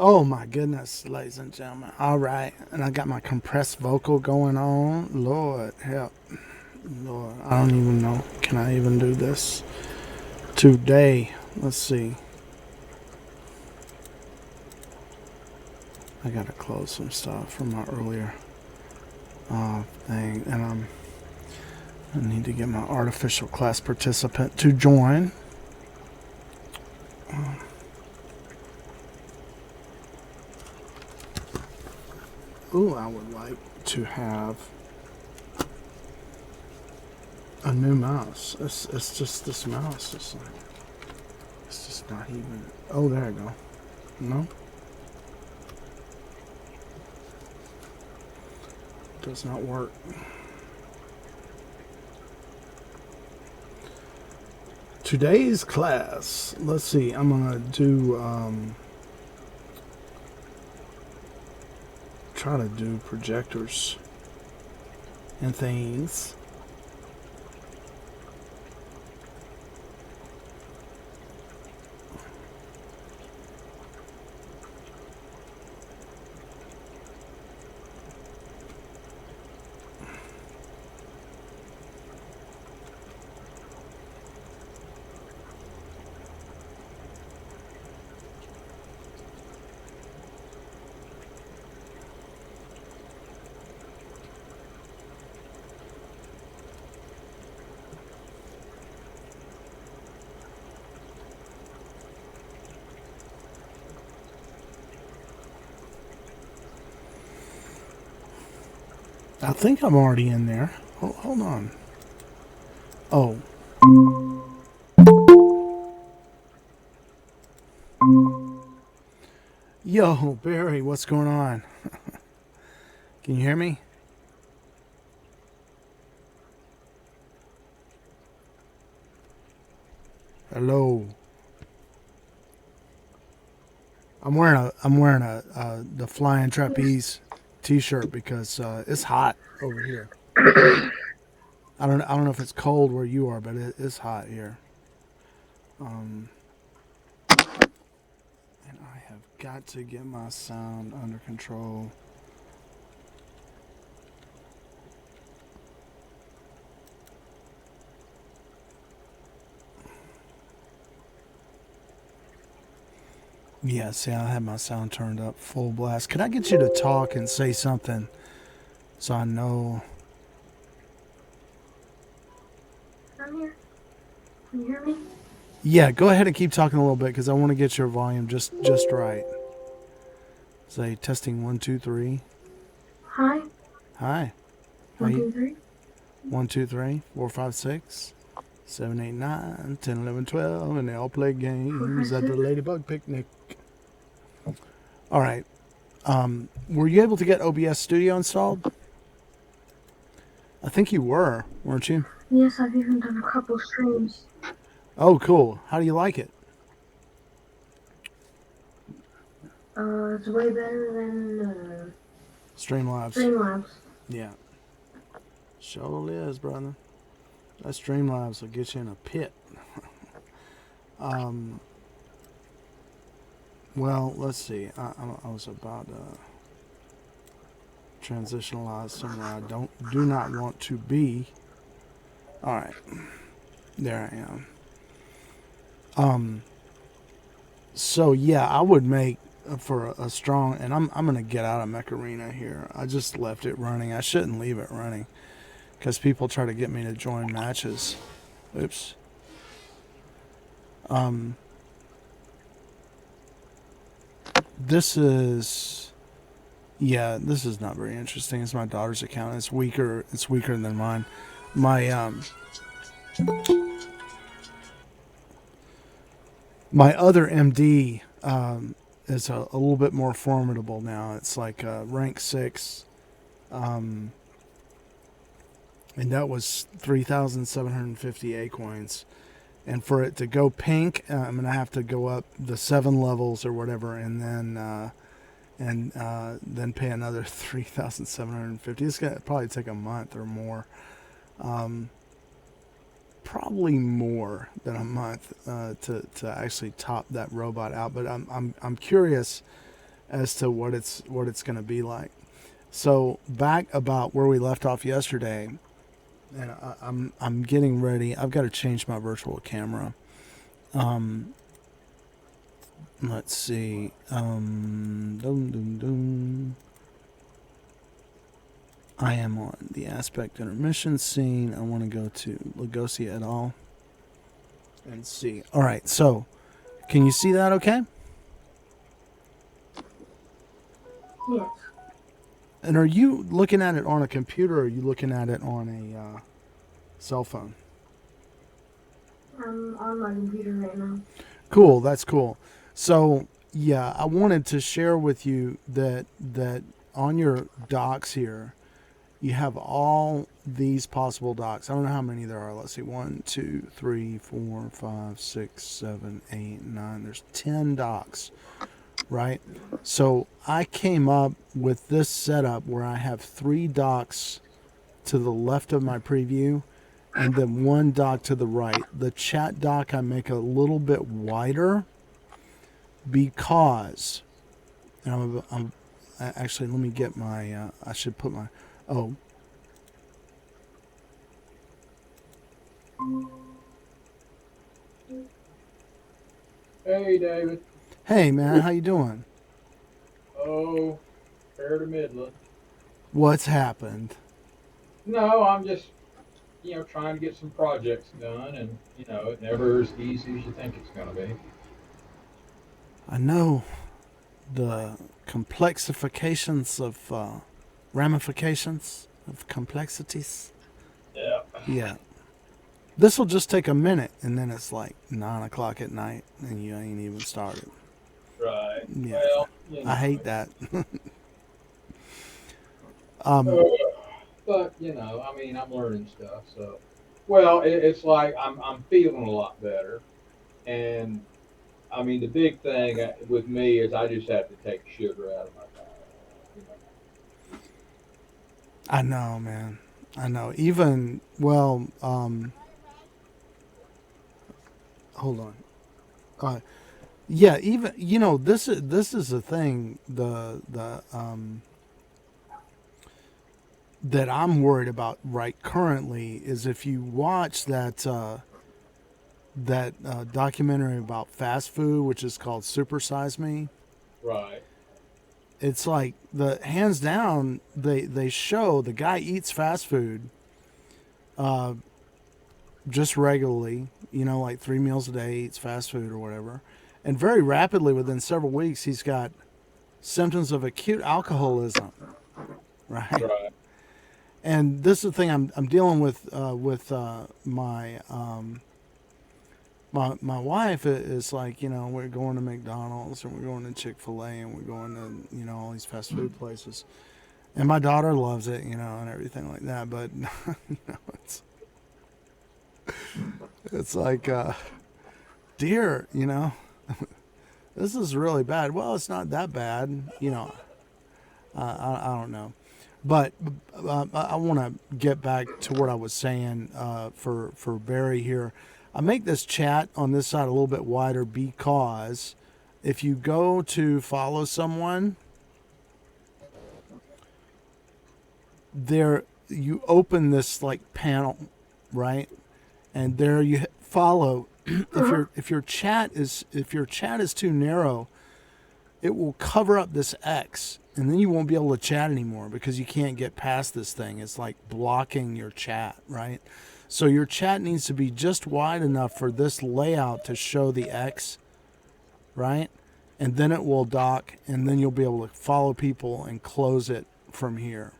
Oh my goodness, ladies and gentlemen. All right. And I got my compressed vocal going on. Lord help. Lord, I don't even know. Can I even do this today? Let's see. I gotta close some stuff from my earlier thing. And I need to get my artificial class participant to join. Ooh, I would like to have a new mouse. It's just this mouse. It's just not even. Oh, there I go. No, does not work. Today's class. Let's see. I'm gonna do try to do projectors and things. I think I'm already in there. Hold on. Oh, yo, Barry, what's going on? Can you hear me? Hello. I'm wearing a the Flying Trapeze T-shirt because it's hot over here. I don't know if it's cold where you are, but it's hot here. Um, and I have got to get my sound under control. Yeah, see, I have my sound turned up full blast. Can I get you to talk and say something so I know? I'm here. Can you hear me? Yeah, go ahead and keep talking a little bit because I want to get your volume just right. Say testing 1 2 3. Hi. Hi. How One, you? two, three. 1 2 3 4 5 6 7 8 9 10 11 12, and they all play Four, five, games at the six. Ladybug Picnic. All right. Were you able to get OBS Studio installed? I think you were, weren't you? Yes, I've even done a couple streams. Oh, cool. How do you like it? It's way better than Streamlabs. Streamlabs. Yeah. Sure is, brother. That Streamlabs will get you in a pit. Um, well, let's see. I was about to transitionalize somewhere I do not want to be. All right, there I am. Um, so yeah, I would make for a strong, and I'm gonna get out of Mech Arena here. I just left it running. I shouldn't leave it running because people try to get me to join matches. Oops. Um, this is yeah, this is not very interesting. It's my daughter's account. It's weaker. It's weaker than mine. My my other MD is a little bit more formidable now. It's like rank 6, um, and that was 3,750 A coins. And for it to go pink, I'm gonna have to go up the 7 levels or whatever, and then pay another 3,750. It's gonna probably take a month or more. Um, Probably more than a month to actually top that robot out. But I'm curious as to what it's going to be like. So back about where we left off yesterday, and I'm getting ready. I've got to change my virtual camera. Let's see. I am on the aspect intermission scene. I want to go to Lugosi et al. And see. All right. So, can you see that? Okay. Yes. And are you looking at it on a computer, or are you looking at it on a cell phone? I'm on my computer right now. Cool. That's cool. So, yeah, I wanted to share with you that on your docs here, you have all these possible docs. I don't know how many there are. Let's see. 1, 2, 3, 4, 5, 6, 7, 8, 9. There's 10 docs, right? So I came up with this setup where I have 3 docs to the left of my preview and then 1 doc to the right. The chat doc I make a little bit wider because, and I'm actually, let me get my, I should put my, oh. Hey, David. Hey, man, how you doing? Oh, fair to middling. What's happened? No, I'm just, trying to get some projects done, and, it never is easy as you think it's going to be. I know the complexifications of ramifications of complexities. Yeah. Yeah. This will just take a minute, and then it's like 9 o'clock at night, and you ain't even started. Right. Yeah. Well, I hate that. But, I'm learning stuff, so. Well, it's like I'm feeling a lot better. And, the big thing with me is I just have to take sugar out of my diet. I know, man. I know. Even, well, hold on. Yeah, even, this is the thing, that I'm worried about right currently is if you watch that documentary about fast food, which is called Super Size Me. Right. It's like hands down they show the guy eats fast food just regularly, like 3 meals a day, eats fast food or whatever, and very rapidly within several weeks he's got symptoms of acute alcoholism, right? Right. And this is the thing I'm dealing with my my wife is like, we're going to McDonald's and we're going to Chick-fil-A and we're going to, all these fast food places. And my daughter loves it, and everything like that. But, it's like, dear, this is really bad. Well, it's not that bad, I don't know. But I want to get back to what I was saying for Barry here. I make this chat on this side a little bit wider because if you go to follow someone, there you open this like panel, right? And there you follow. If your chat is too narrow, it will cover up this X, and then you won't be able to chat anymore because you can't get past this thing. It's like blocking your chat, right? So your chat needs to be just wide enough for this layout to show the X, right? And then it will dock, and then you'll be able to follow people and close it from here.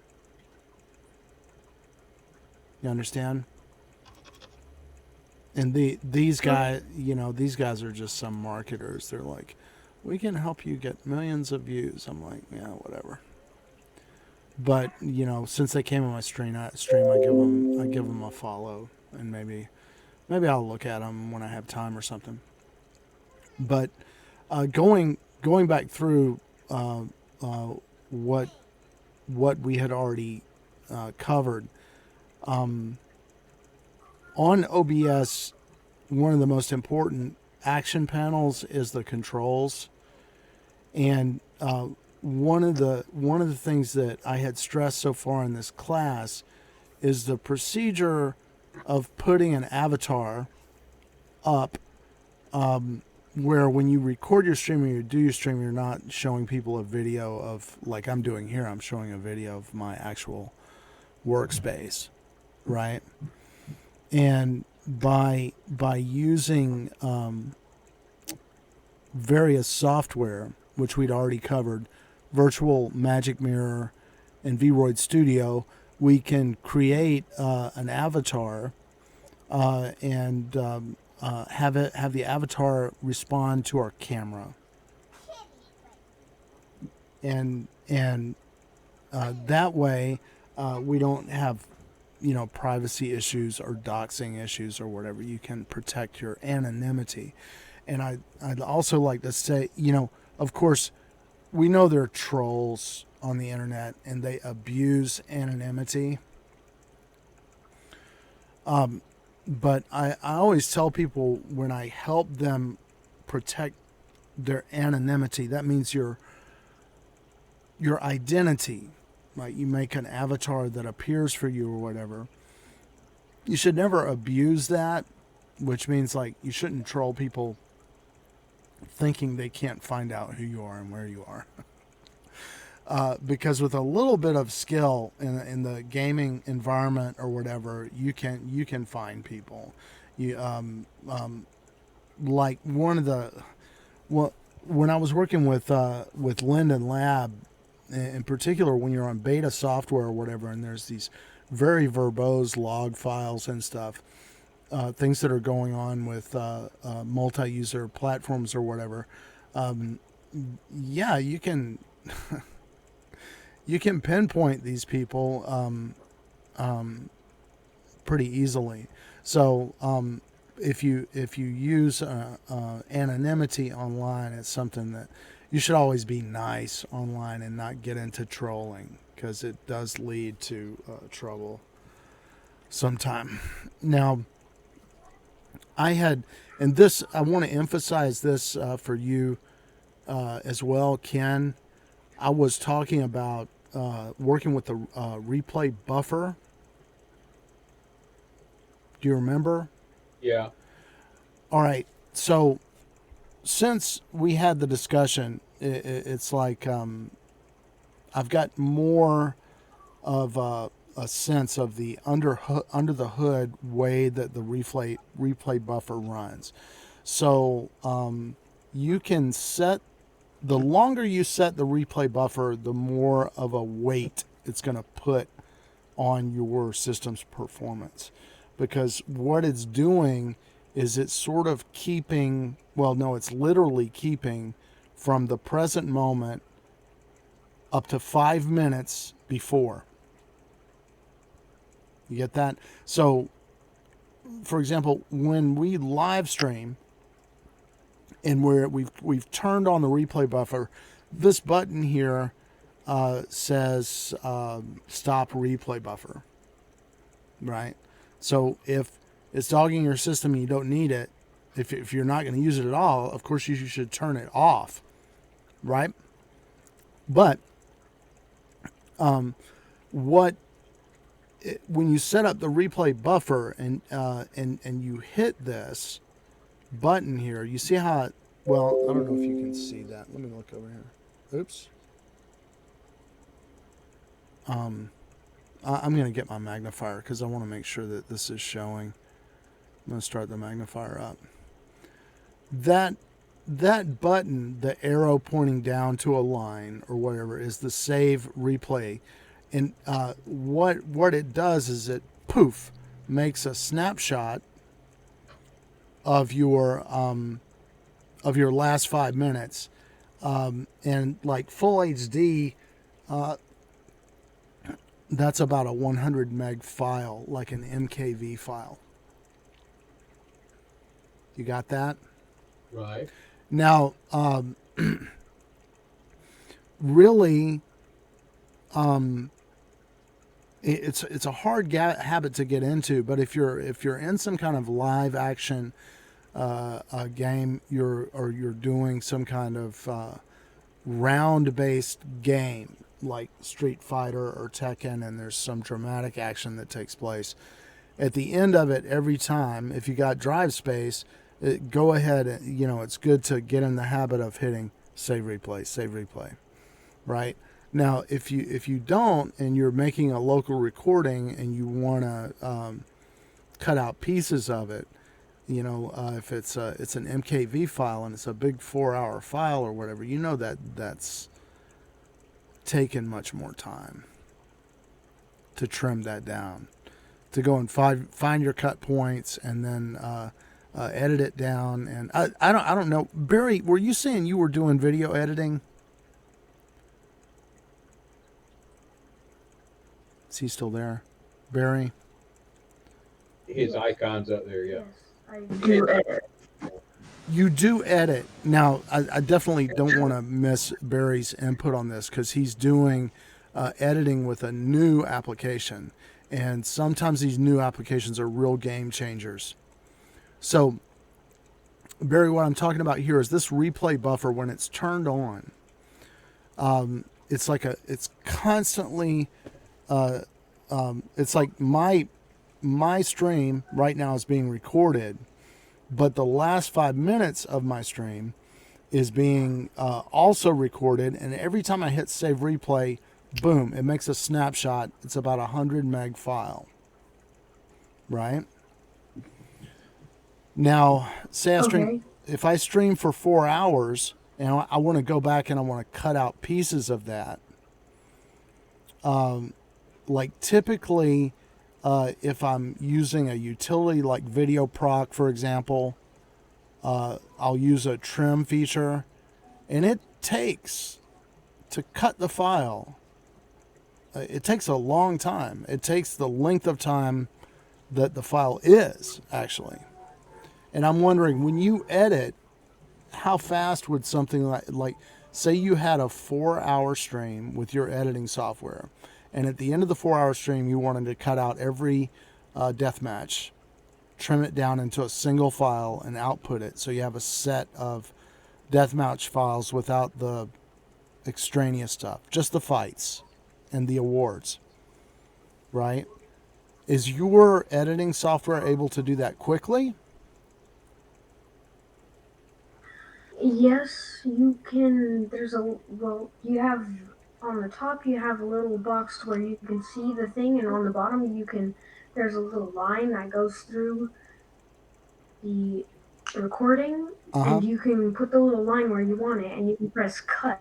You understand? And these guys, these guys are just some marketers. They're like, we can help you get millions of views. I'm like, yeah, whatever. But since they came on my stream, I give them a follow, and maybe I'll look at them when I have time or something. But going back through what we had already covered on OBS, one of the most important action panels is the controls. And one of the things that I had stressed so far in this class is the procedure of putting an avatar up, where when you record your stream or you do your stream, you're not showing people a video of, like I'm doing here, I'm showing a video of my actual workspace, right? And by using various software, which we'd already covered, Virtual Magic Mirror and VRoid Studio, we can create an avatar and have the avatar respond to our camera, and that way we don't have privacy issues or doxing issues or whatever. You can protect your anonymity. And I'd also like to say, of course, we know there are trolls on the internet and they abuse anonymity. But I always tell people, when I help them protect their anonymity, that means your identity. Like, you make an avatar that appears for you or whatever. You should never abuse that, which means, like, you shouldn't troll people thinking they can't find out who you are and where you are. Because with a little bit of skill in the gaming environment or whatever, you can find people. Like when I was working with Linden Lab, in particular, when you're on beta software or whatever, and there's these very verbose log files and stuff, things that are going on with multi-user platforms or whatever, yeah, you can you can pinpoint these people pretty easily. So if you use anonymity online, it's something that you should always be nice online and not get into trolling, because it does lead to trouble sometime. Now, I want to emphasize this for you as well, Ken. I was talking about working with the replay buffer. Do you remember? Yeah. All right. So since we had the discussion, it's like I've got more of a sense of the under the hood way that the replay buffer runs. So you can set, the longer you set the replay buffer, the more of a weight it's going to put on your system's performance, because what it's doing is it's sort of keeping, well, no, it's literally keeping from the present moment up to 5 minutes before. You get that? So, for example, when we live stream and we've turned on the replay buffer, this button here says stop replay buffer, right? So if it's dogging your system and you don't need it, if you're not going to use it at all, of course you should turn it off, right? But when you set up the replay buffer and you hit this button here, you see how it, well, I don't know if you can see that. Let me look over here. Oops. I'm going to get my magnifier because I want to make sure that this is showing. I'm going to start the magnifier up. That button, the arrow pointing down to a line or whatever, is the save replay. And what it does is it makes a snapshot of your last 5 minutes, and like full HD, that's about a 100 meg file, like an MKV file. You got that? Right. Now, really, it's a hard habit to get into. But if you're in some kind of live action game, you're doing some kind of round-based game like Street Fighter or Tekken, and there's some dramatic action that takes place, at the end of it, every time, if you got drive space, go ahead. It's good to get in the habit of hitting save replay, right? Now, if you don't, and you're making a local recording and you want to cut out pieces of it, if it's an MKV file and it's a big 4-hour file or whatever, that's taken much more time to trim that down, to go and find your cut points and then edit it down. And I don't know, Barry, were you saying you were doing video editing? Is he still there, Barry? His icon's up there, yeah. Yes, I do edit. You do edit. Now, I definitely don't want to miss Barry's input on this, because he's doing editing with a new application. And sometimes these new applications are real game changers. So, Barry, what I'm talking about here is this replay buffer, when it's turned on, it's constantly, it's like my stream right now is being recorded, but the last 5 minutes of my stream is being also recorded. And every time I hit save replay, boom, it makes a snapshot. It's about 100 meg file, right? Now, say I stream, if I stream for 4 hours and I want to go back and I want to cut out pieces of that, like typically, if I'm using a utility like VideoProc, for example, I'll use a trim feature, and it takes, to cut the file, it takes a long time. It takes the length of time that the file is, actually. And I'm wondering, when you edit, how fast would something like say you had a 4-hour stream with your editing software, and at the end of the 4-hour stream, you wanted to cut out every deathmatch, trim it down into a single file, and output it, so you have a set of deathmatch files without the extraneous stuff, just the fights and the awards, right? Is your editing software able to do that quickly? Yes, you can. You have on the top, you have a little box where you can see the thing, and on the bottom, there's a little line that goes through the recording, and you can put the little line where you want it, and you can press cut,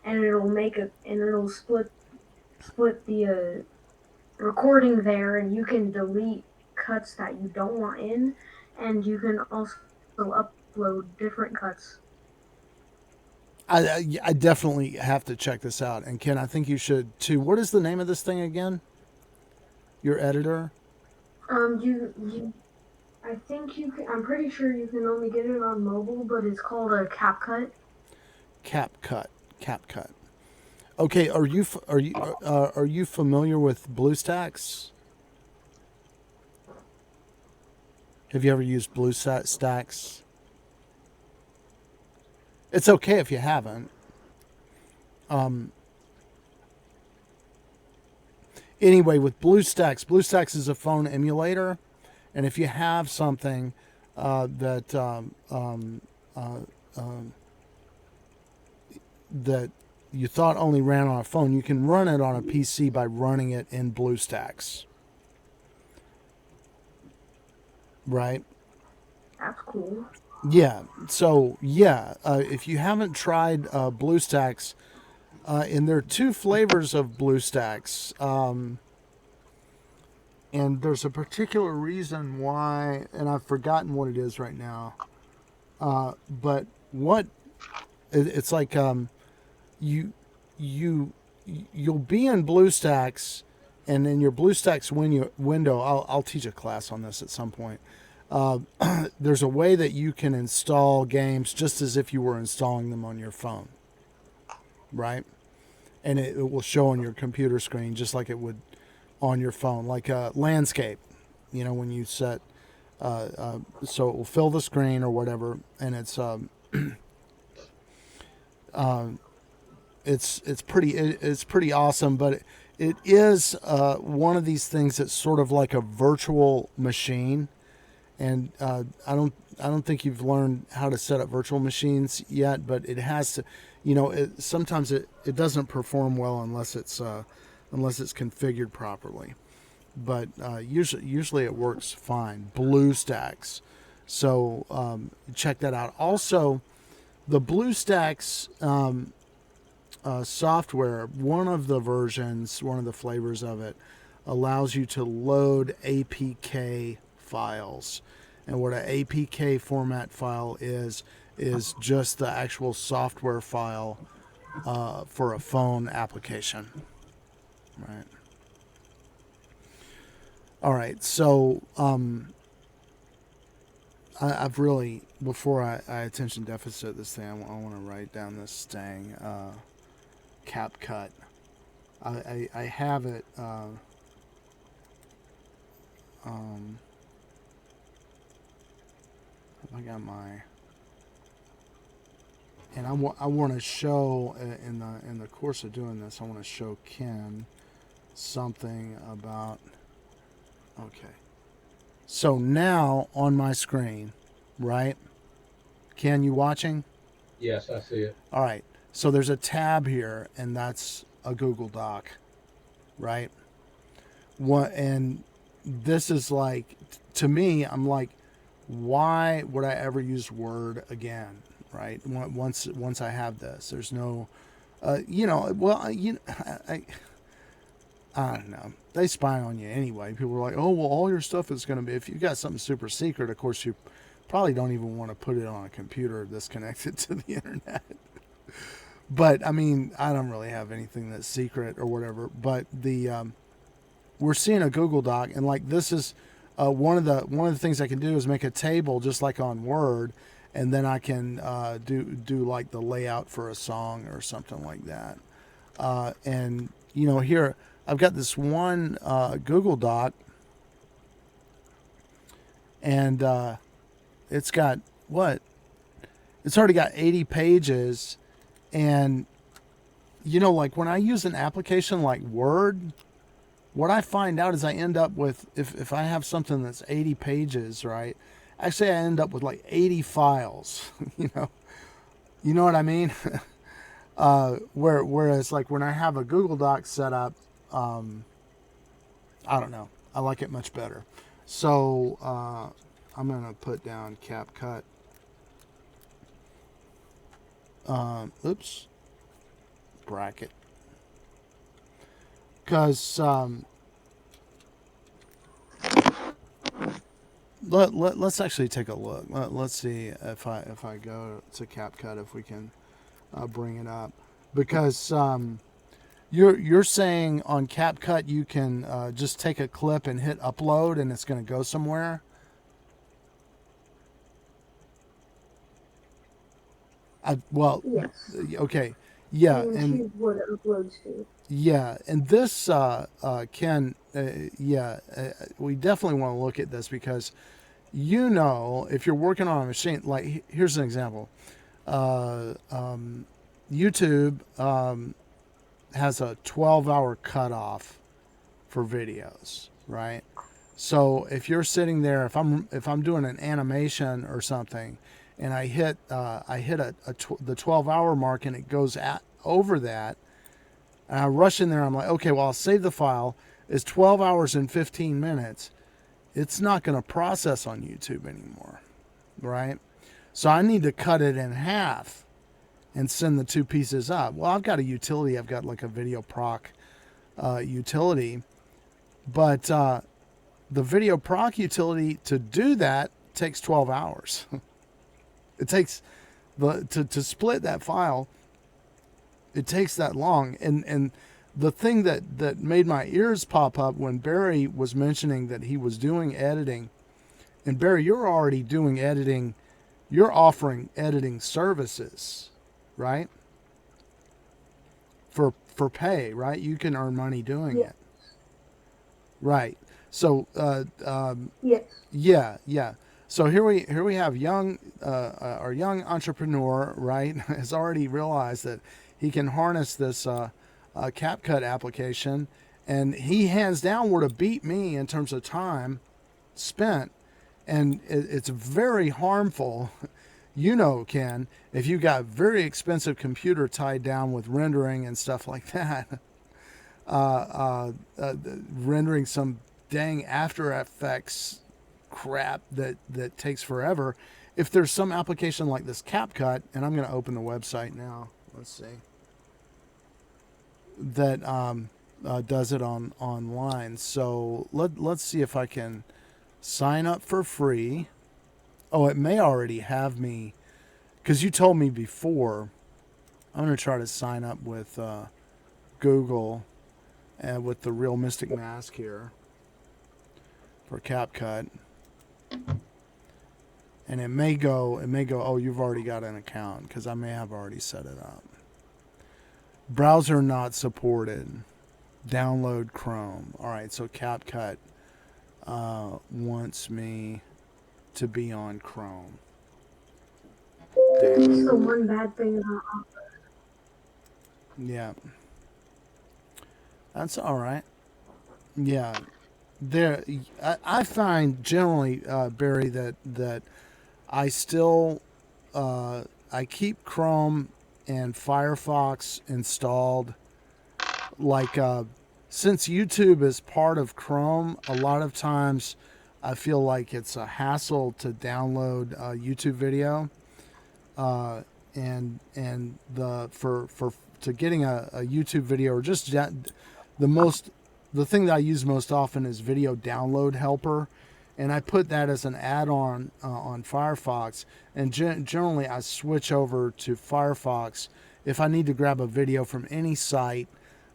and it'll split the recording there, and you can delete cuts that you don't want in, and you can also upload different cuts. I definitely have to check this out. And Ken, I think you should too. What is the name of this thing again? Your editor? I think you can, I'm pretty sure you can only get it on mobile, but it's called a CapCut. CapCut. Okay, are you familiar with BlueStacks? Have you ever used BlueStacks? It's okay if you haven't. Anyway, with BlueStacks is a phone emulator, and if you have something that you thought only ran on a phone, you can run it on a PC by running it in BlueStacks. Right? That's cool. Yeah. So, if you haven't tried BlueStacks, and there are 2 flavors of BlueStacks, and there's a particular reason why, and I've forgotten what it is right now. But it's like you'll be in BlueStacks, and in your BlueStacks window, I'll teach a class on this at some point. There's a way that you can install games just as if you were installing them on your phone, right? And it will show on your computer screen just like it would on your phone, like a landscape, when you set, so it will fill the screen or whatever, and it's it's pretty awesome, but it is one of these things that's sort of like a virtual machine, and I don't think you've learned how to set up virtual machines yet, but it has to, sometimes it doesn't perform well unless it's configured properly, but usually it works fine. BlueStacks, so check that out. Also, the BlueStacks software, one of the versions, one of the flavors of it, allows you to load APK files. And what an APK format file is just the actual software file for a phone application. Right. All right. So I've really, before I attention deficit this thing, I want to write down this stang CapCut. I have it. I got my, and I want to show in the course of doing this, I want to show Ken something about. Okay, so now on my screen, right? Ken, you watching? Yes, I see it. All right. So there's a tab here, and that's a Google Doc, right? And this is like, to me, I'm like, why would I ever use Word again, right? Once I have this, there's no, I don't know. They spy on you anyway. People are like, oh, well, all your stuff is going to be, if you got something super secret, of course, you probably don't even want to put it on a computer that's connected to the internet. But I mean, I don't really have anything that's secret or whatever. But we're seeing a Google Doc, and like this is one of the things I can do is make a table just like on Word, and then I can do like the layout for a song or something like that. And here I've got this one Google Doc, and it's got what? It's already got 80 pages. And, like when I use an application like Word, what I find out is I end up with, if I have something that's 80 pages, right? Actually, I end up with like 80 files, You know what I mean? Whereas like when I have a Google Doc set up, I don't know. I like it much better. So I'm going to put down CapCut. Bracket, because let's actually take a look. Let's see if I go to CapCut, if we can bring it up, because you're saying on CapCut you can just take a clip and hit upload and it's going to go somewhere. Yes. Okay, yeah, and choose what it uploads to. Yeah, and this Ken, we definitely want to look at this because, if you're working on a machine, like here's an example, YouTube has a 12-hour cutoff for videos, right? So if you're sitting there, if I'm doing an animation or something, and I hit the 12-hour mark and it goes over that, and I rush in there, I'm like, okay, well, I'll save the file. It's 12 hours and 15 minutes. It's not going to process on YouTube anymore, right? So I need to cut it in half and send the two pieces up. Well, I've got a utility. I've got like a Video Proc utility, but the Video Proc utility, to do that, takes 12 hours. It takes to split that file. It takes that long. And the thing that made my ears pop up when Barry was mentioning that he was doing editing, and Barry, you're already doing editing. You're offering editing services, right? For pay, right? You can earn money doing it. Right. So yes. Yeah. So here we have our young entrepreneur, right, has already realized that he can harness this CapCut application, and he hands down would have beat me in terms of time spent, and it's very harmful. You know, Ken, if you got very expensive computer tied down with rendering and stuff like that, rendering some dang After Effects crap that takes forever. If there's some application like this CapCut, and I'm going to open the website now, let's see, that does it online. So let's see if I can sign up for free. Oh, it may already have me, because you told me before. I'm going to try to sign up with Google and with the Real Mystic Mask here for CapCut. And it may go, oh, you've already got an account, because I may have already set it up. Browser not supported. Download Chrome. All right, so CapCut wants me to be on Chrome. That's the one bad thing about Opera. Yeah. That's all right. Yeah. There, I find generally, Barry, that I still, I keep Chrome and Firefox installed. Like, since YouTube is part of Chrome, a lot of times I feel like it's a hassle to download a YouTube video. And to getting a YouTube video, or just the thing that I use most often is Video Download Helper, and I put that as an add-on on Firefox. And generally, I switch over to Firefox if I need to grab a video from any site.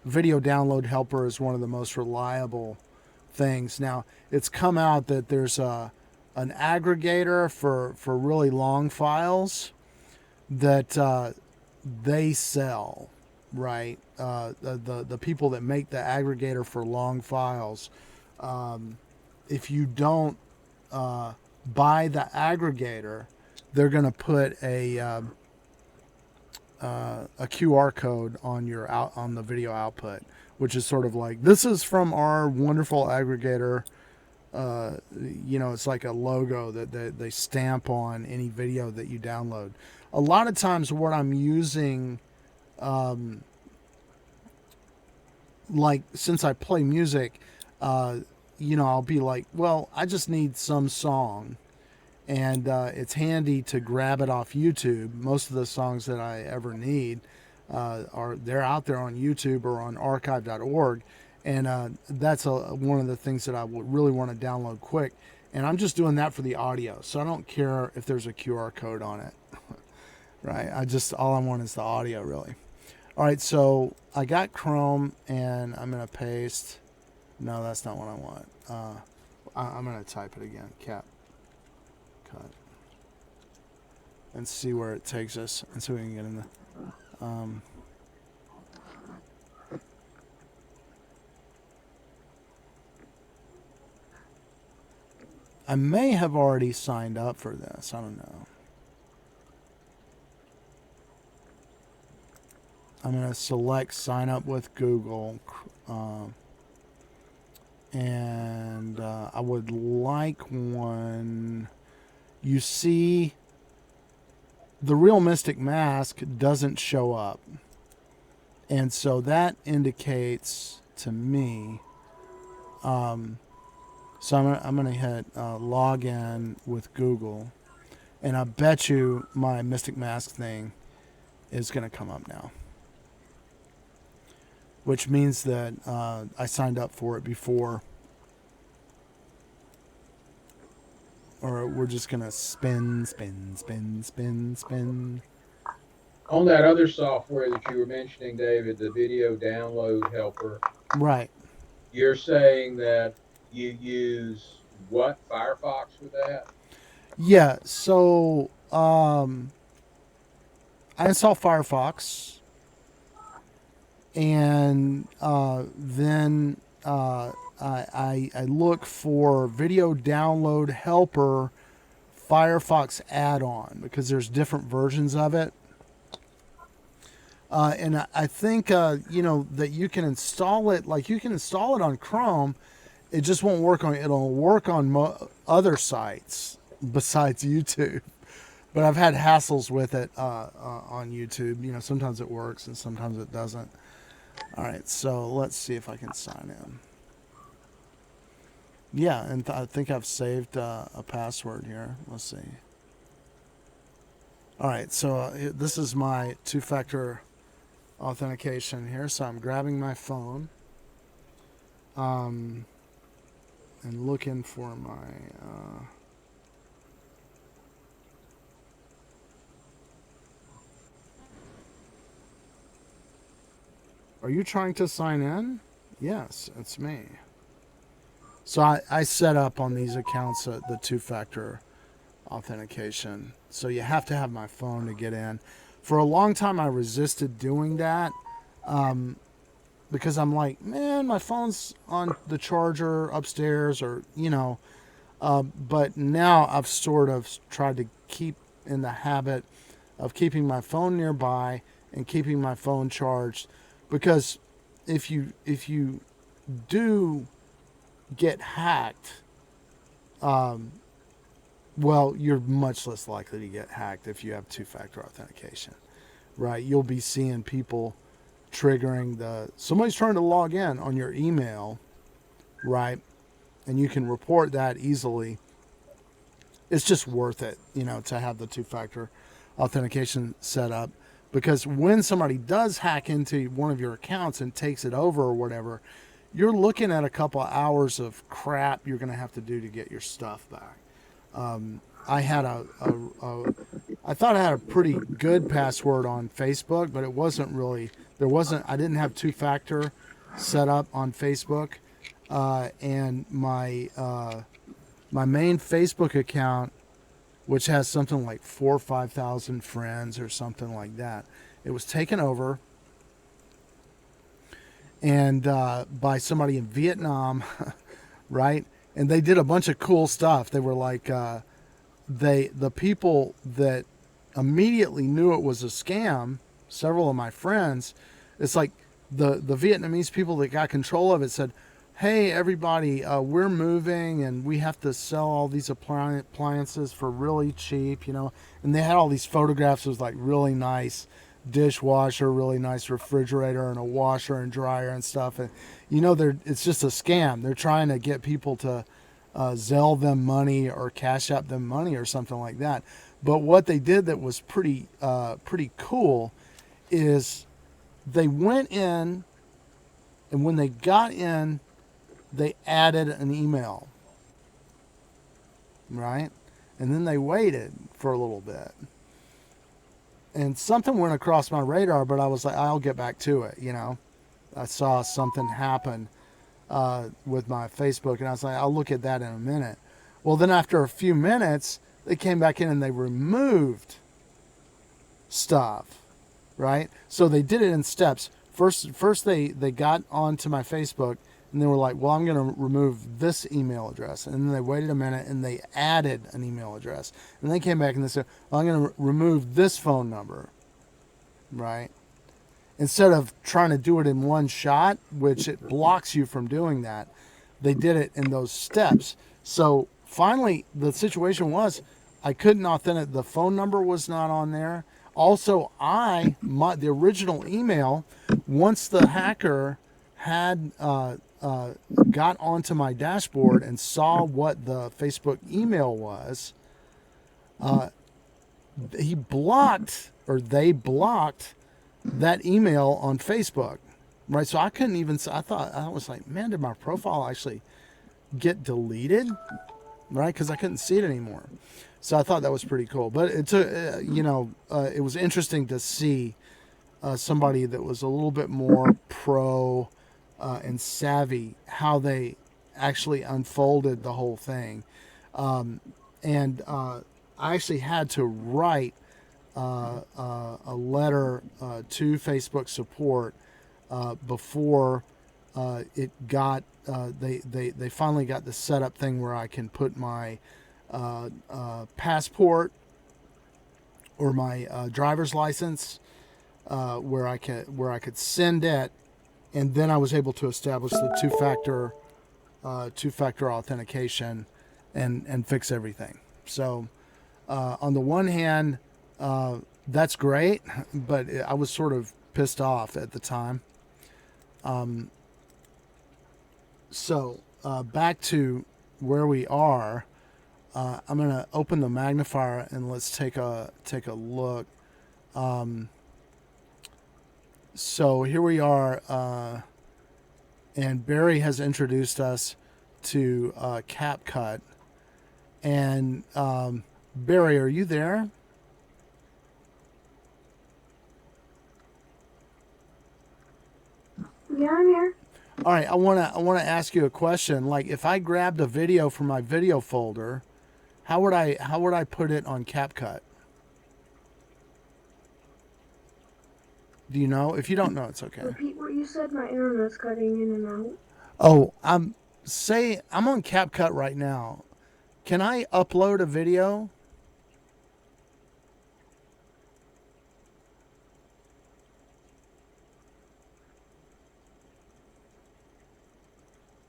Video Download Helper is one of the most reliable things. Now, it's come out that there's an aggregator for really long files that they sell, right? The people that make the aggregator for long files, if you don't buy the aggregator, they're going to put a QR code on on the video output, which is sort of like, this is from our wonderful aggregator. It's like a logo that they stamp on any video that you download. A lot of times what I'm using, like since I play music, I'll be like, well, I just need some song. And it's handy to grab it off YouTube. Most of the songs that I ever need they're out there on YouTube or on archive.org. And that's one of the things that I would really want to download quick. And I'm just doing that for the audio. So I don't care if there's a QR code on it. Right? All I want is the audio, really. All right, so I got Chrome, and I'm going to paste. No, that's not what I want. I'm going to type it again. CapCut. And see where it takes us. And so we can get in the... I may have already signed up for this. I don't know. I'm going to select sign up with Google. And I would like one. You see, the Real Mystic Mask doesn't show up. And so that indicates to me... So I'm going to hit log in with Google, and I bet you my Mystic Mask thing is going to come up now, which means that I signed up for it before. Or we're just going to spin. On that other software that you were mentioning, David, the Video Download Helper. Right. You're saying that you use what, Firefox with that? Yeah, so I install Firefox, and then I look for Video Download Helper Firefox add-on, because there's different versions of it. And I think that you can install it. Like you can install it on Chrome. It just won't work on. It'll work on other sites besides YouTube. But I've had hassles with it on YouTube. Sometimes it works and sometimes it doesn't. All right, so let's see if I can sign in. Yeah, and I think I've saved a password here. Let's see. All right, so this is my two-factor authentication here. So I'm grabbing my phone and looking for my... Are you trying to sign in? Yes, it's me. So I set up on these accounts the two-factor authentication. So you have to have my phone to get in. For a long time, I resisted doing that because I'm like, man, my phone's on the charger upstairs but now I've sort of tried to keep in the habit of keeping my phone nearby and keeping my phone charged, because if you do get hacked, well, you're much less likely to get hacked if you have two-factor authentication, right? You'll be seeing people triggering somebody's trying to log in on your email, right? And you can report that easily. It's just worth it, to have the two-factor authentication set up, because when somebody does hack into one of your accounts and takes it over or whatever, you're looking at a couple of hours of crap you're going to have to do to get your stuff back. I thought I had a pretty good password on Facebook, but it wasn't really, I didn't have two-factor set up on Facebook. And my main Facebook account, which has something like 4,000 or 5,000 friends or something like that, it was taken over and by somebody in Vietnam, right? And they did a bunch of cool stuff. They were like, the people that immediately knew it was a scam, several of my friends, it's like the Vietnamese people that got control of it said, hey, everybody, we're moving and we have to sell all these appliances for really cheap, And they had all these photographs. It was like really nice dishwasher, really nice refrigerator, and a washer and dryer and stuff. And, it's just a scam. They're trying to get people to Zelle them money or Cash App them money or something like that. But what they did that was pretty cool is they went in, and when they got in, they added an email, right? And then they waited for a little bit. And something went across my radar, but I was like, I'll get back to it, I saw something happen with my Facebook, and I was like, I'll look at that in a minute. Well, then after a few minutes, they came back in and they removed stuff, right? So they did it in steps. First they got onto my Facebook, and they were like, well, I'm going to remove this email address. And then they waited a minute and they added an email address. And they came back and they said, well, I'm going to remove this phone number, right? Instead of trying to do it in one shot, which it blocks you from doing that, they did it in those steps. So finally, the situation was I couldn't authenticate. The phone number was not on there. Also, the original email, once the hacker had got onto my dashboard and saw what the Facebook email was, they blocked that email on Facebook, right? So I couldn't even, I was like, man, did my profile actually get deleted, right? Because I couldn't see it anymore. So I thought that was pretty cool. But it took, it was interesting to see somebody that was a little bit more pro and savvy, how they actually unfolded the whole thing. And I actually had to write a letter to Facebook support before it got, they finally got the setup thing where I can put my passport or my driver's license where I could send it, and then I was able to establish the two-factor authentication and fix everything. So on the one hand, that's great, but I was sort of pissed off at the time. So back to where we are. I'm gonna open the magnifier and let's take a look. So here we are, and Barry has introduced us to CapCut. And Barry, are you there? Yeah, I'm here. All right, I wanna ask you a question. Like, if I grabbed a video from my video folder, how would I put it on CapCut? Do you know? If you don't know, it's okay. Repeat what you said. My internet's cutting in and out. Oh, I'm on CapCut right now. Can I upload a video?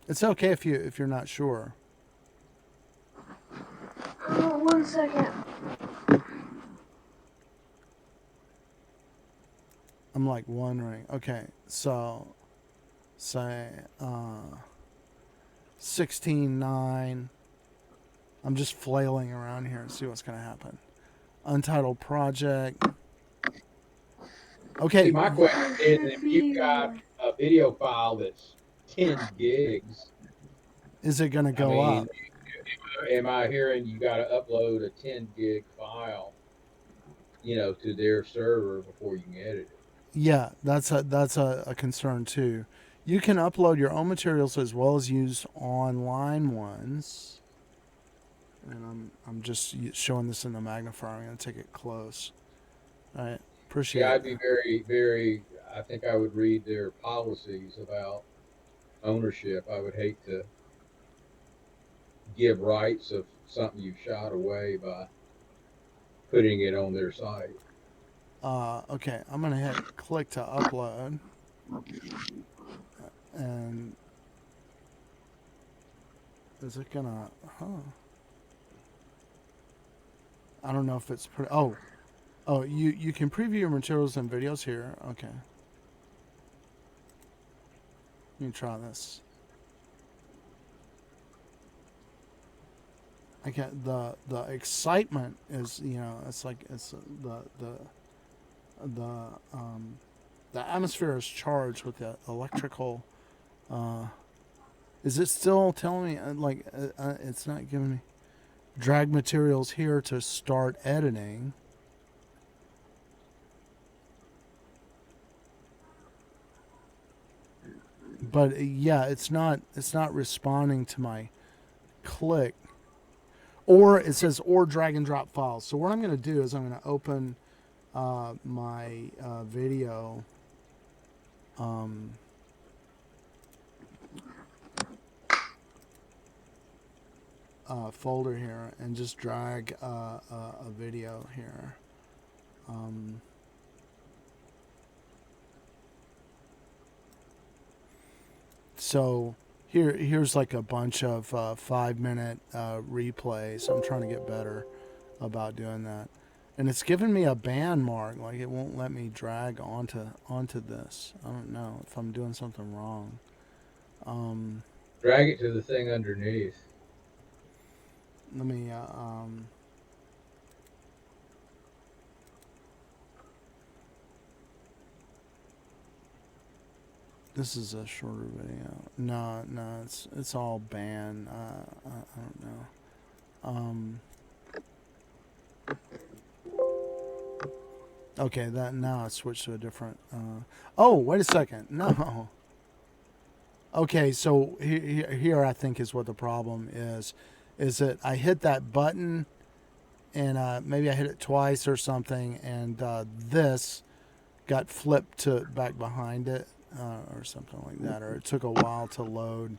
It's okay if you're not sure. Oh, 1 second. I'm like wondering. Okay, so say 16:9. I'm just flailing around here and see what's gonna happen. Untitled project. Okay. See, my question is, if you've got a video file that's 10 gigs, Is it gonna I go mean, up? am I hearing you got to upload a 10 gig file, to their server before you can edit it? Yeah, that's a concern too. You can upload your own materials as well as use online ones. And I'm just showing this in the magnifier. I'm gonna take it close. All right, appreciate Yeah, it. I'd be very, very, I think I would read their policies about ownership. I would hate to give rights of something you've shot away by putting it on their site. Okay, I'm gonna hit click to upload, and is it gonna? Huh? I don't know if it's pretty. Oh, you can preview your materials and videos here. Okay, let me try this. I get the excitement is it's like it's the the atmosphere is charged with the electrical. Is it still telling me it's not giving me drag materials here to start editing? But yeah, it's not responding to my click. Or it says or drag and drop files. So what I'm going to do is I'm going to open my video folder here and just drag a video here. So here's like a bunch of 5-minute replays. I'm trying to get better about doing that, and it's giving me a ban mark. Like it won't let me drag onto this. I don't know if I'm doing something wrong. Drag it to the thing underneath. Let me this is a shorter video. No, it's all banned. I don't know. Okay, that now I switched to a different. Oh, wait a second. No. Okay, so here I think is what the problem is that I hit that button and maybe I hit it twice or something, and this got flipped to back behind it or something like that, or it took a while to load.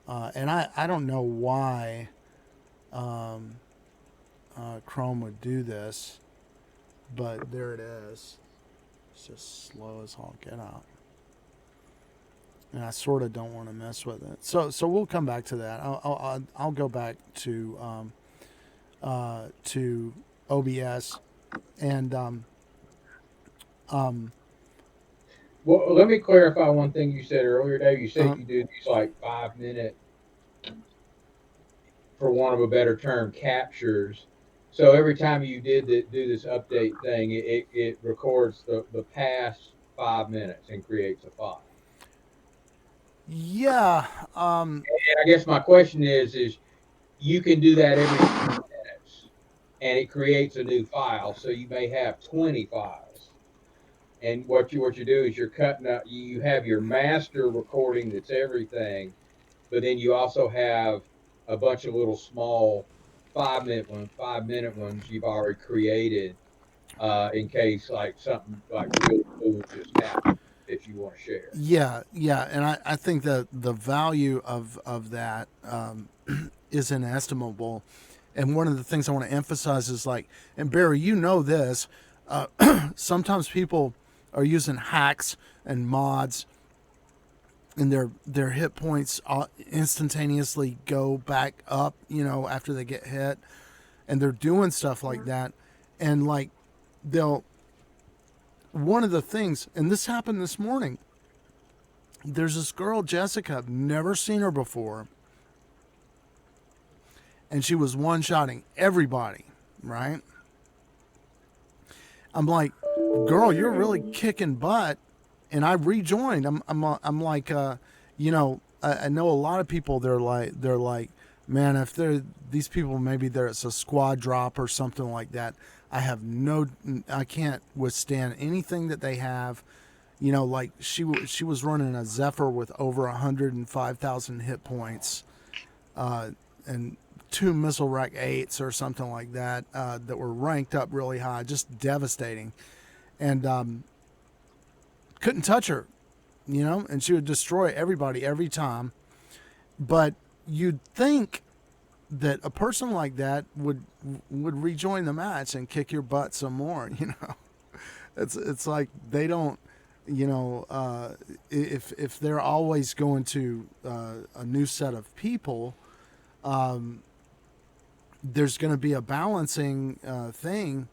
And I don't know why Chrome would do this, but there it is. It's just slow as all get out. And I sort of don't want to mess with it. So we'll come back to that. I'll go back to OBS and Well, let me clarify one thing you said earlier, Dave. You said uh, you do these like 5 minute, for want of a better term, captures. So every time you do this update thing, it records the past 5 minutes and creates a file. yeah, And I guess my question is you can do that every 5 minutes, and it creates a new file. So you may have 20 files. And what you do is you're cutting out. You have your master recording that's everything, but then you also have a bunch of little small 5 minute ones you've already created, in case like something like real cool just happened that you want to share. yeah, and I think that the value of that is inestimable. And one of the things I want to emphasize is like, and Barry, you know this, sometimes people are using hacks and mods, and their hit points instantaneously go back up, after they get hit, and they're doing stuff like that, and like they'll. One of the things, and this happened this morning. There's this girl, Jessica. I've never seen her before, and she was one-shotting everybody, right? I'm like, girl, you're really kicking butt. And I rejoined. I'm like, I know a lot of people. They're like, man, if they're these people, maybe it's a squad drop or something like that. I can't withstand anything that they have. Like she was running a Zephyr with over 105,000 hit points, and 2 Missile Rack 8s or something like that, that were ranked up really high, just devastating. And couldn't touch her, and she would destroy everybody every time. But you'd think that a person like that would rejoin the match and kick your butt some more. It's like they don't, if they're always going to a new set of people, there's going to be a balancing thing.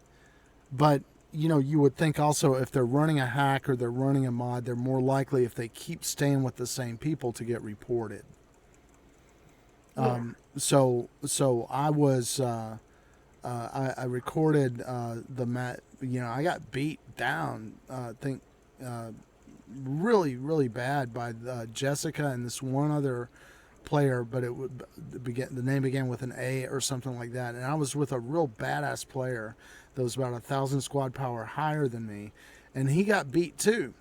But you would think also if they're running a hack or they're running a mod, they're more likely, if they keep staying with the same people, to get reported. Yeah. So I was, I recorded the mat. I got beat down. I think really, really bad by Jessica and this one other player, but the name began with an A or something like that. And I was with a real badass player that was about 1,000 squad power higher than me, and he got beat too.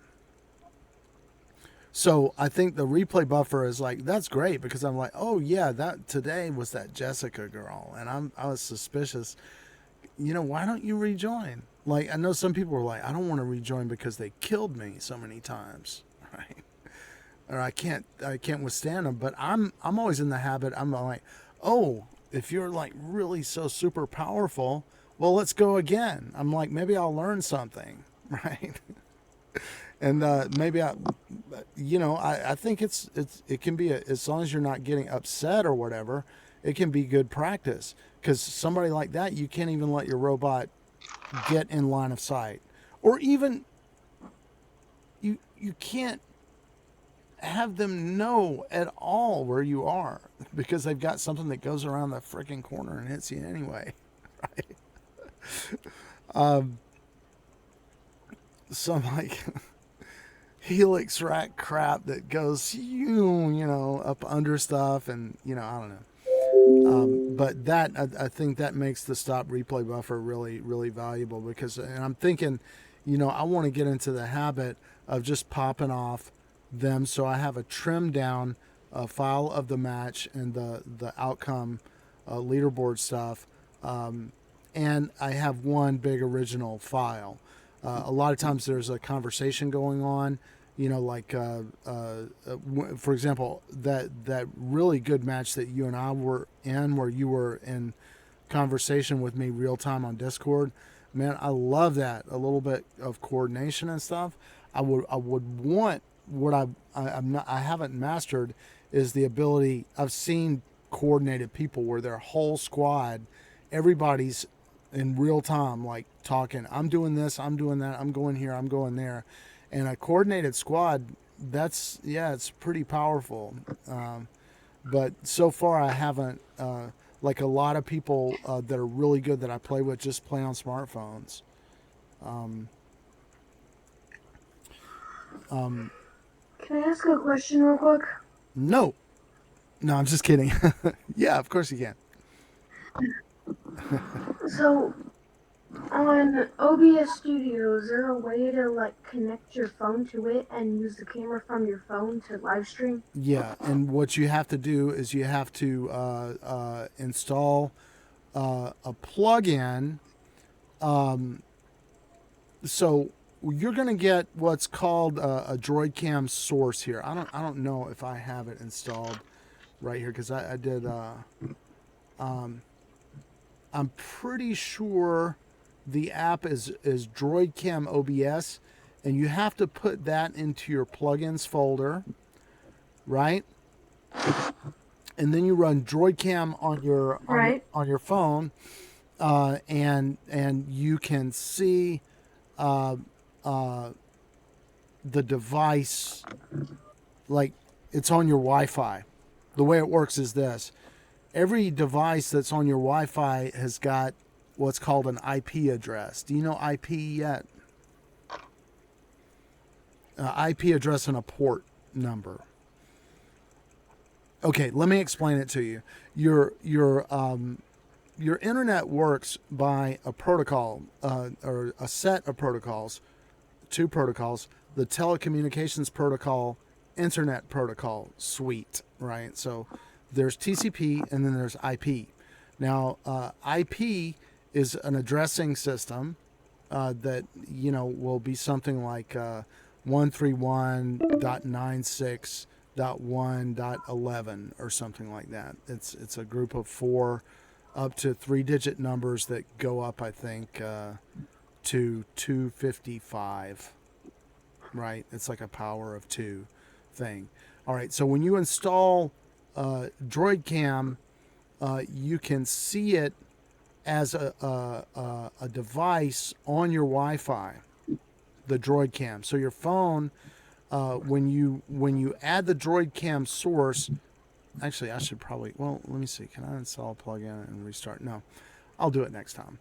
So I think the replay buffer is like, that's great, because I'm like, oh yeah, that today was that Jessica girl, and I was suspicious. Why don't you rejoin? Like, I know some people were like, I don't want to rejoin because they killed me so many times, right? Or I can't withstand them. But I'm always in the habit. I'm like, oh, if you're like really so super powerful, well, let's go again. I'm like, maybe I'll learn something, right? And maybe I think it can be as long as you're not getting upset or whatever, it can be good practice. Because somebody like that, you can't even let your robot get in line of sight, or even you can't have them know at all where you are, because they've got something that goes around the freaking corner and hits you anyway, right? Some like helix rack crap that goes up under stuff, and I don't know. But that I think that makes the stop replay buffer really, really valuable, because, and I'm thinking, I want to get into the habit of just popping off them, so I have a trimmed down file of the match and the outcome leaderboard stuff, and I have one big original file. A lot of times there's a conversation going on, like for example, that really good match that you and I were in, where you were in conversation with me real time on Discord. Man, I love that. A little bit of coordination and stuff. I would want what I haven't mastered is the ability. I've seen coordinated people where their whole squad, everybody's in real time, like talking. I'm doing this. I'm doing that. I'm going here. I'm going there. And a coordinated squad, that's it's pretty powerful. But so far, I haven't. Like a lot of people that are really good that I play with just play on smartphones. Um, um, Can I ask a question real quick? no, no, I'm just kidding. Yeah, of course you can. So, on OBS Studio, is there a way to like connect your phone to it and use the camera from your phone to live stream? Yeah, and what you have to do is you have to install a plug-in. Um, so you're going to get what's called a DroidCam source here. I don't know if I have it installed right here because I did. Um, I'm pretty sure the app is DroidCam OBS, and you have to put that into your plugins folder, right? And then you run DroidCam on your Right. on your phone, and you can see uh, uh, the device like it's on your Wi-Fi. The way it works is this: every device that's on your Wi-Fi has got what's called an IP address. Do you know IP yet? IP address and a port number. Okay, let me explain it to you. Your internet works by a protocol or a set of protocols, two protocols: the telecommunications protocol, internet protocol suite. Right. So there's TCP and then there's IP. Now, IP is an addressing system that will be something like 131.96.1.11 or something like that. It's a group of 4 up to 3-digit numbers that go up, I think, to 255. Right? It's like a power of 2 thing. All right. So when you install DroidCam, you can see it as a device on your Wi-Fi, the DroidCam. So your phone, when you add the DroidCam source, actually I should probably, well, let me see. Can I install a plugin and restart? No, I'll do it next time.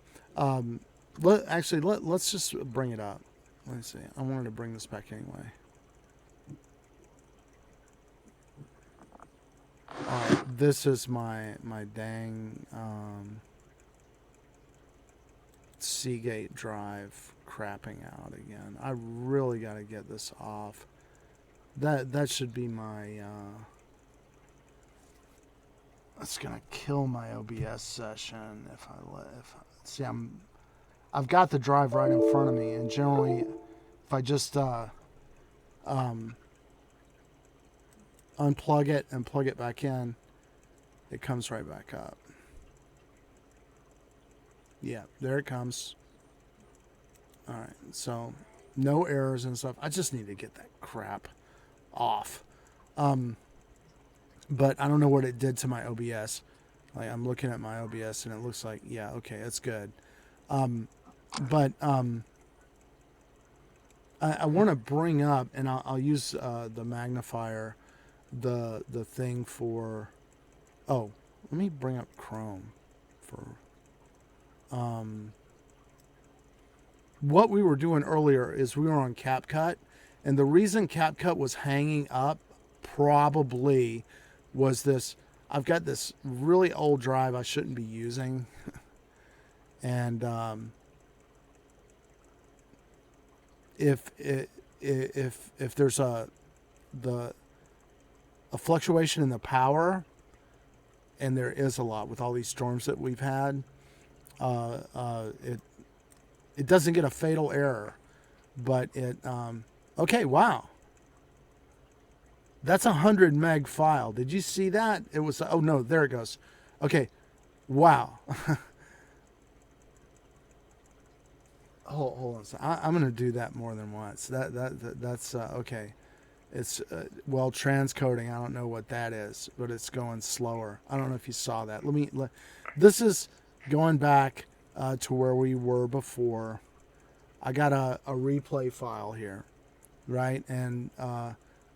Let's just bring it up. Let me see. I wanted to bring this back anyway. All right, this is my dang Seagate drive crapping out again. I really got to get this off. That should be my. That's gonna kill my OBS session if see I've got the drive right in front of me, and generally if I just unplug it and plug it back in, it comes right back up. Yeah, there it comes. All right, so no errors and stuff. I just need to get that crap off. But I don't know what it did to my OBS. Like, I'm looking at my OBS and it looks like, yeah, okay, that's good. But I want to bring up, and I'll use the magnifier, the thing for. Oh, let me bring up Chrome for. What we were doing earlier is we were on CapCut, and the reason CapCut was hanging up probably was this. I've got this really old drive I shouldn't be using, and if there's a fluctuation in the power, and there is a lot with all these storms that we've had, it doesn't get a fatal error, but it okay, wow, that's 100 meg file. Did you see that? It was, oh no, there it goes. Okay, wow. hold on. So I'm going to do that more than once. That's okay. It's well, transcoding. I don't know what that is, but it's going slower. I don't know if you saw that. This is going back to where we were before. I got a replay file here, right? And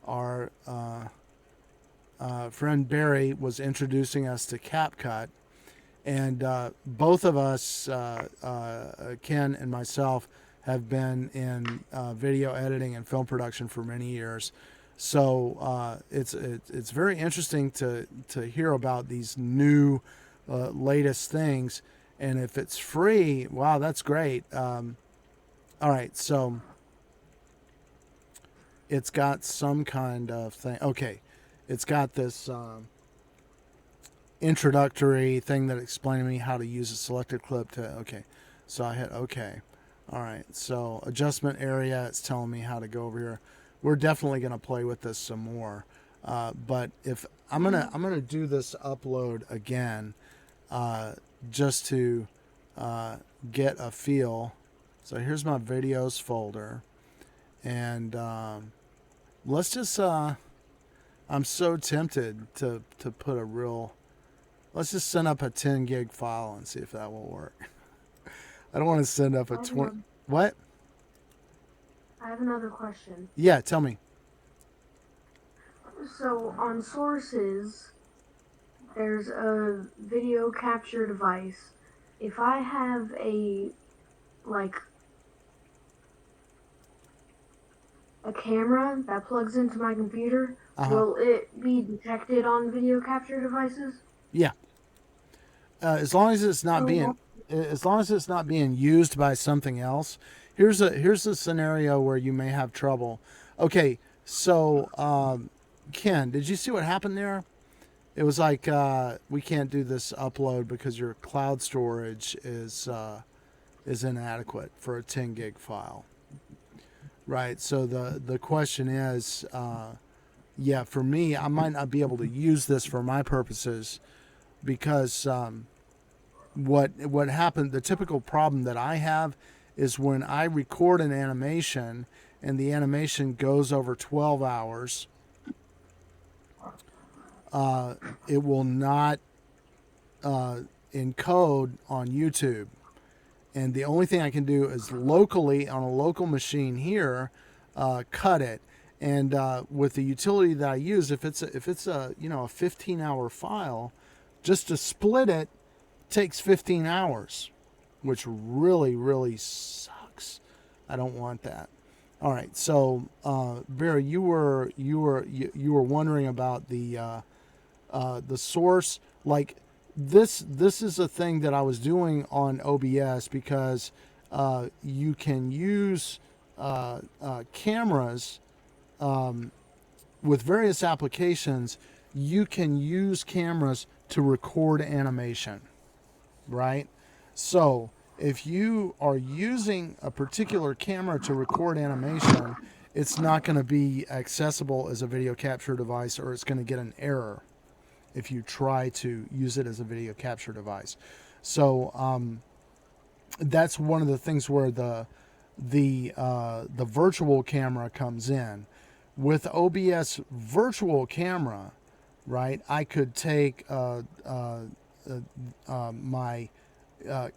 our friend Barry was introducing us to CapCut, and both of us, Ken and myself, have been in video editing and film production for many years. So it's very interesting to hear about these new latest things, and if it's free, wow, that's great. All right, so it's got some kind of thing. Okay, it's got this introductory thing that explained to me how to use a selected clip to. Okay, so I hit okay. All right, so adjustment area, it's telling me how to go over here. We're definitely going to play with this some more, but if I'm gonna do this upload again, just to get a feel. So here's my videos folder, and let's just. I'm so tempted to put a real. Let's just send up a 10 gig file and see if that will work. I don't want to send up a 20. What? I have another question. Yeah, tell me. So on sources, there's a video capture device. If I have a camera that plugs into my computer, will it be detected on video capture devices? Yeah. As long as it's not being used by something else. Here's a scenario where you may have trouble. Okay, so Ken, did you see what happened there? It was like we can't do this upload because your cloud storage is inadequate for a 10 gig file. Right. So the question is, yeah, for me, I might not be able to use this for my purposes because what happened, the typical problem that I have is when I record an animation and the animation goes over 12 hours, it will not encode on YouTube. And the only thing I can do is locally on a local machine here, cut it. And with the utility that I use, if it's a 15-hour file, just to split it takes 15 hours, which really, really sucks. I don't want that. All right, so Barry, you were wondering about the source. Like this is a thing that I was doing on OBS because you can use cameras with various applications. You can use cameras to record animation, right? So if you are using a particular camera to record animation, it's not going to be accessible as a video capture device, or it's going to get an error if you try to use it as a video capture device. So that's one of the things where the virtual camera comes in. With OBS virtual camera, right, I could take my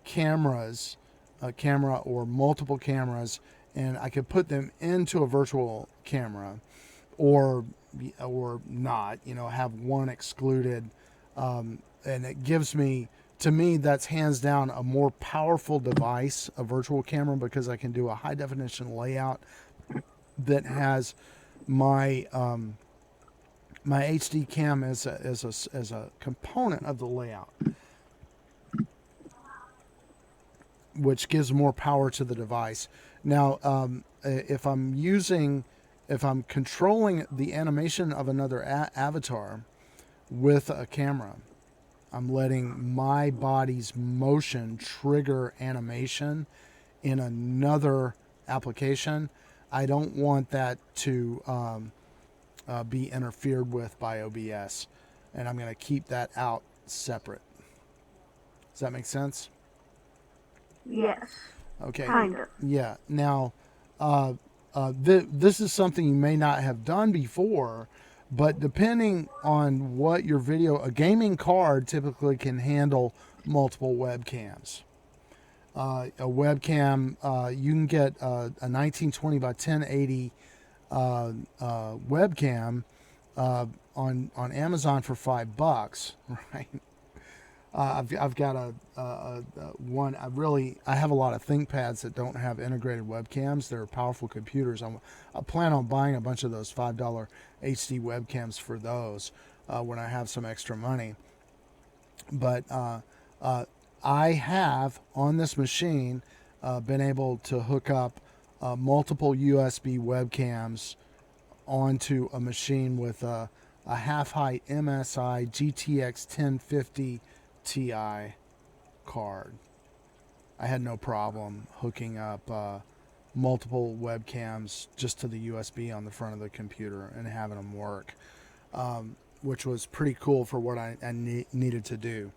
cameras, a camera or multiple cameras, and I could put them into a virtual camera, or not, have one excluded, and it gives me, to me, that's hands down a more powerful device, a virtual camera, because I can do a high definition layout that has my my HD cam as a component of the layout, which gives more power to the device. Now, if I'm controlling the animation of another avatar with a camera, I'm letting my body's motion trigger animation in another application. I don't want that to be interfered with by OBS, and I'm going to keep that out separate. Does that make sense? Yes. Okay. Kind of. Yeah. Now, this is something you may not have done before, but depending on what your video, a gaming card typically can handle multiple webcams. A webcam, you can get a 1920 by 1080 webcam on Amazon for $5, right? I've got a one. I have a lot of ThinkPads that don't have integrated webcams. They're powerful computers. I plan on buying a bunch of those $5 HD webcams for those when I have some extra money. But I have on this machine been able to hook up multiple USB webcams onto a machine with a half-height MSI GTX 1050 Ti card. I had no problem hooking up multiple webcams just to the USB on the front of the computer and having them work, which was pretty cool for what I needed to do.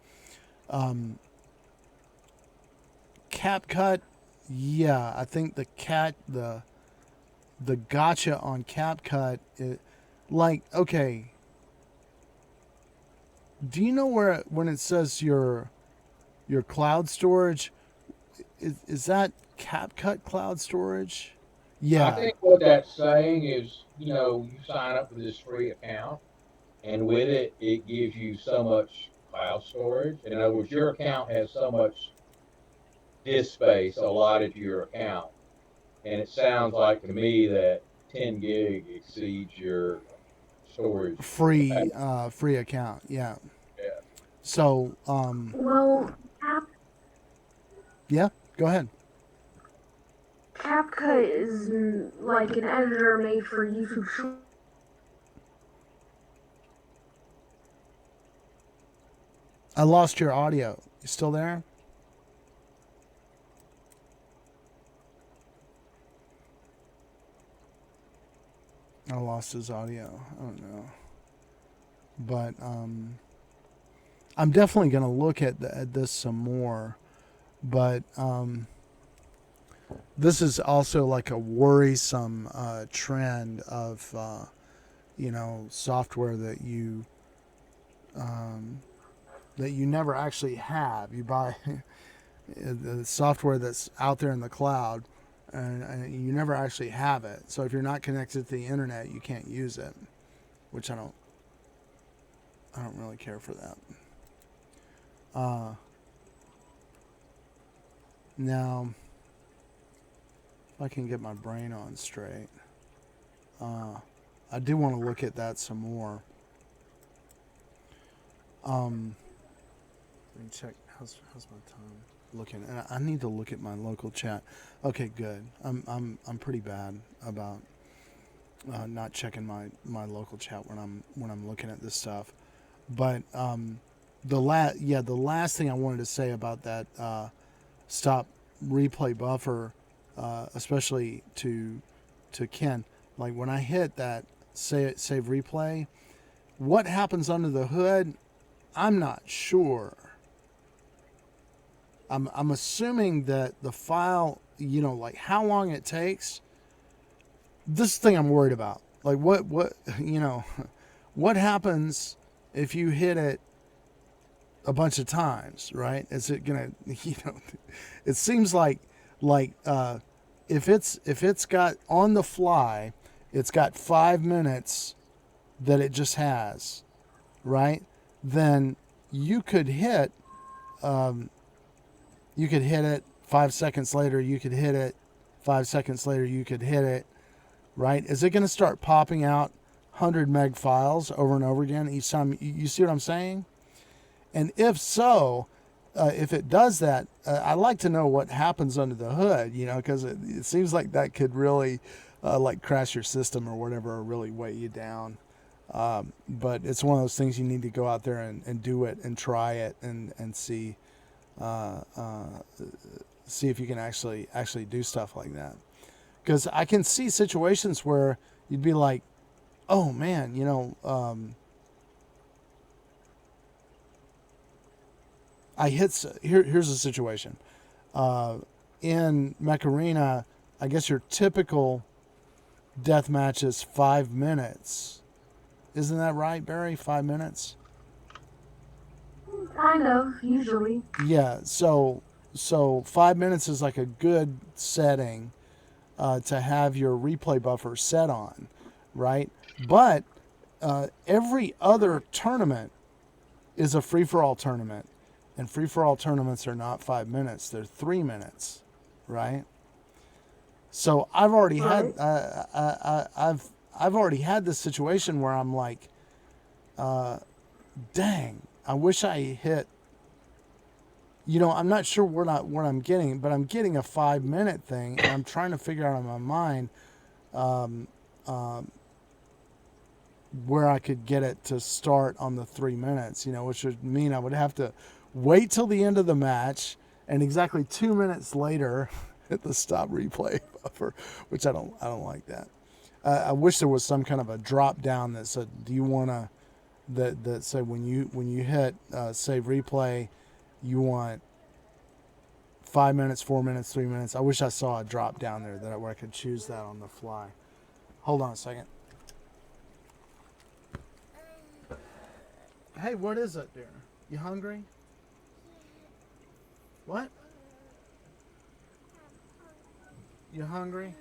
CapCut, yeah, I think the gotcha on CapCut, okay, do you know where when it says your cloud storage, is that CapCut cloud storage? I Yeah. think what that's saying is, you sign up for this free account, and with it, it gives you so much cloud storage. In other words, your account has so much disk space allotted to your account, and it sounds like to me that 10 gig exceeds your storage Free capacity. free account. Yeah. Yeah. So Well, yeah, go ahead. CapCut is like an editor made for YouTube Shorts. I lost your audio. You still there? I lost his audio. I don't know. But I'm definitely going to look at this some more. But this is also like a worrisome trend of, software that you never actually have. You buy the software that's out there in the cloud, and you never actually have it. So if you're not connected to the internet, you can't use it, which I don't really care for that. Now, if I can get my brain on straight, I do want to look at that some more. Let me check. How's my time looking? And I need to look at my local chat. Okay, good. I'm pretty bad about not checking my local chat when I'm looking at this stuff. But the last thing I wanted to say about that stop replay buffer, especially to Ken, like when I hit that save replay, what happens under the hood, I'm not sure. I'm assuming that the file, like how long it takes. This thing I'm worried about. Like what what happens if you hit it a bunch of times, right? Is it gonna, it seems like if it's got on the fly, it's got 5 minutes that it just has, right? Then you could hit it 5 seconds later, you could hit it 5 seconds later, you could hit it, right? Is it going to start popping out 100 meg files over and over again each time? You see what I'm saying? And if so, if it does that, I'd like to know what happens under the hood, because it seems like that could really like crash your system or whatever, or really weigh you down. But it's one of those things you need to go out there and do it and try it and see if you can actually do stuff like that. Because I can see situations where you'd be like, oh man, I hit, here's a situation. in Mech Arena, I guess your typical death match is 5 minutes. Isn't that right, Barry? 5 minutes? Kind of, usually. Yeah, so 5 minutes is like a good setting to have your replay buffer set on, right? But every other tournament is a free-for-all tournament, and free-for-all tournaments are not 5 minutes; they're 3 minutes, right? So I've already had I've already had this situation where I'm like, dang, I wish I hit. I'm not sure what I'm getting, but I'm getting a 5 minute thing, and I'm trying to figure out in my mind where I could get it to start on the 3 minutes, which would mean I would have to wait till the end of the match, and exactly 2 minutes later hit the stop replay buffer, which I don't like that. I wish there was some kind of a drop down that said, do you want to that say when you hit save replay, you want 5 minutes, 4 minutes, 3 minutes. I wish I saw a drop down there where I could choose that on the fly. Hold on a second. Hey, what is it, dear? You hungry? What? You hungry?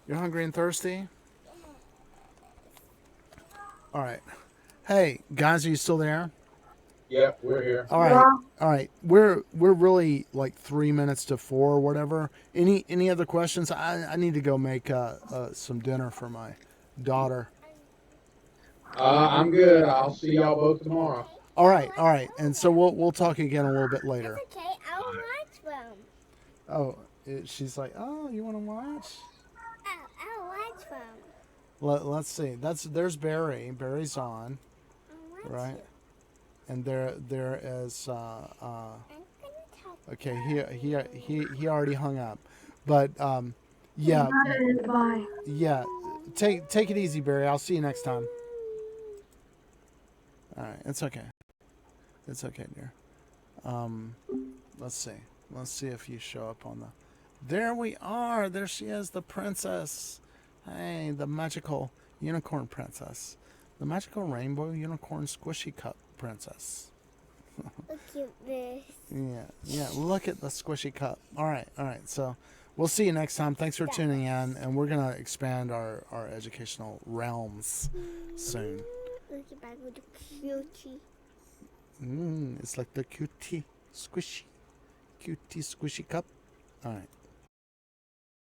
You're hungry and thirsty? All right. Hey, guys, are you still there? Yep, we're here. All right. Yeah. All right. We're really like 3 minutes to 4 or whatever. Any other questions? I need to go make some dinner for my daughter. I'm good. I'll see y'all both tomorrow. All right. All right. And so we'll talk again a little bit later. It's okay. I'll watch them. Oh, she's like, oh, you want to watch? I'll watch them. Let's see. There's Barry. Barry's on, I'll watch right? it. And there is I'm gonna talk. okay. He already hung up, but yeah, Bye. yeah. Take it easy, Barry. I'll see you next time. All right, it's okay. It's okay, dear. Let's see. Let's see if you show up on the. There we are. There she is, the princess. Hey, the magical unicorn princess. The magical rainbow unicorn squishy cup princess. Look at this. Yeah. Look at the squishy cup. All right. So we'll see you next time. Thanks for tuning in, and we're gonna expand our educational realms soon. Look at that little cutie. It's like the cutie squishy cup. All right.